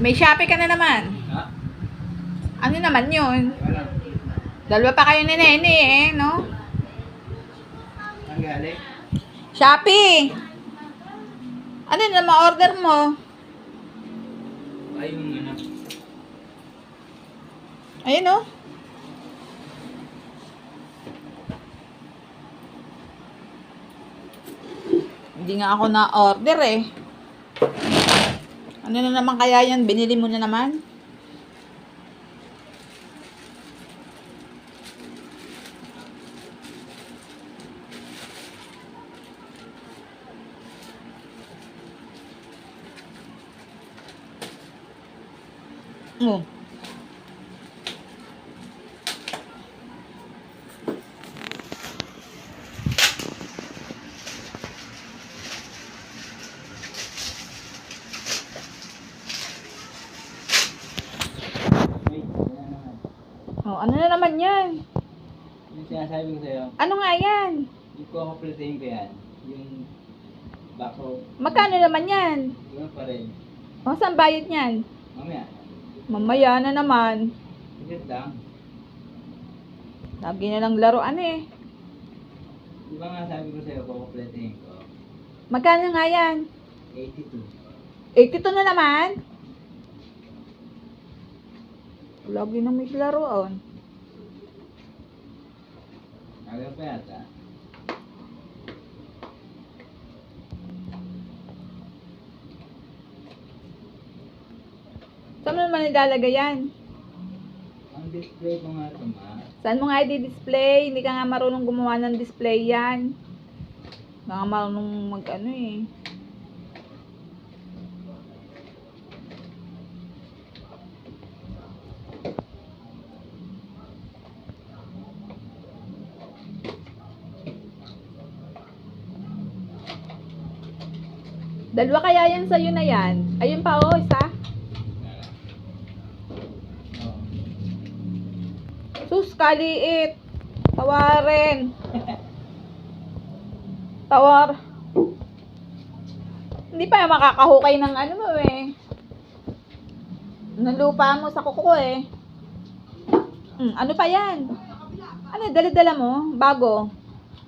May Shopee ka na naman. Ha? Ano naman yun? Wala. Dalawa pa kayo ni Nene eh, no? Ang galing? Shopee! Ano na ma-order mo? Ay, yung ano. Ayun, no? Hindi nga ako na-order eh. Ano na naman kaya yan? Binili mo na naman? Oh. Wait, wala naman. Oh, ano na naman yan? Yung sinasabi ko sa'yo, Ano nga yan? yung kukumpletehin ko yan. Yung bako, Magkano naman yan? yun pa rin. O, saan bayad niyan? Mamaya, Mamaya na naman. sigit lang. Lagi na lang laruan eh. Di ba nga sabi ko sa'yo, kukumpletehin ko? Magkano nga yan? 82. 82 na naman? Lagi na may laruan. Ayaw pa yata. Saan mo naman ilalagay yan? Ang display ko nga ito, ma. Saan mo nga i-display? Hindi ka nga marunong gumawa ng display yan. Hindi ka nga marunong mag-ano eh. Dalawa kaya yan sa'yo na yan? Ayun pa oh, isa. Oh. Sus, kaliit. Tawarin. Tawar. Hindi pa makakahukay ng ano mo eh. Ng lupa mo sa kuko eh. Ano pa yan? Ano, dala-dala mo? Bago.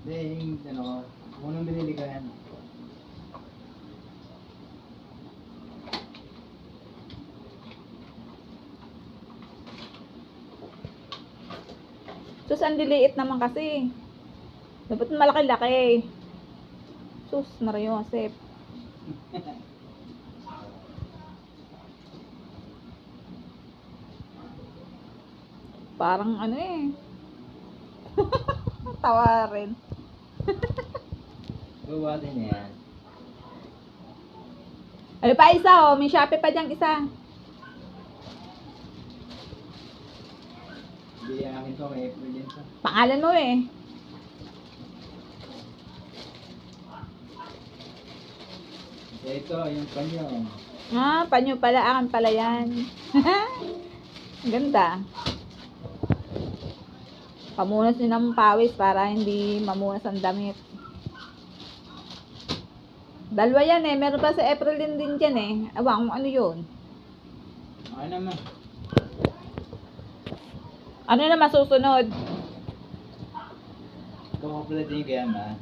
Hindi, yung ano, unang binili ko yan. Sus, ang liliit naman kasi. Dapat malaki-laki. Sus, Mario Josep. Parang ano eh. Tawarin. Buwatin niya yan. Ano pa isa oh, may Shopee pa diyang isa. Hindi akin to, may April din to. Pangalan mo eh. Ito, yung panyo. Ah, panyo pala, akin pala yan. Ganda. Pamunas din ng pawis para hindi mamunas ang damit. Dalawa yan eh, meron pa sa April din dyan eh. Ewan kung ano yun. Okay naman. Ano na masusunod? Kukumpletehin ko yan, ma.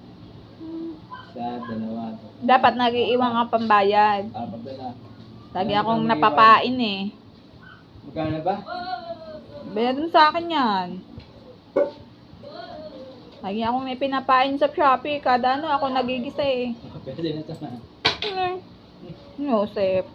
Sa dalawa to. Dapat nag-iiwan ka pambayad. Apat na. Lagi akong napapain eh. Magkano ba? Bayad mo sa akin yan. Lagi akong may pinapain sa Shopee. Kada ano ako nagigisa eh. Pwede na ito, ma. Joseph.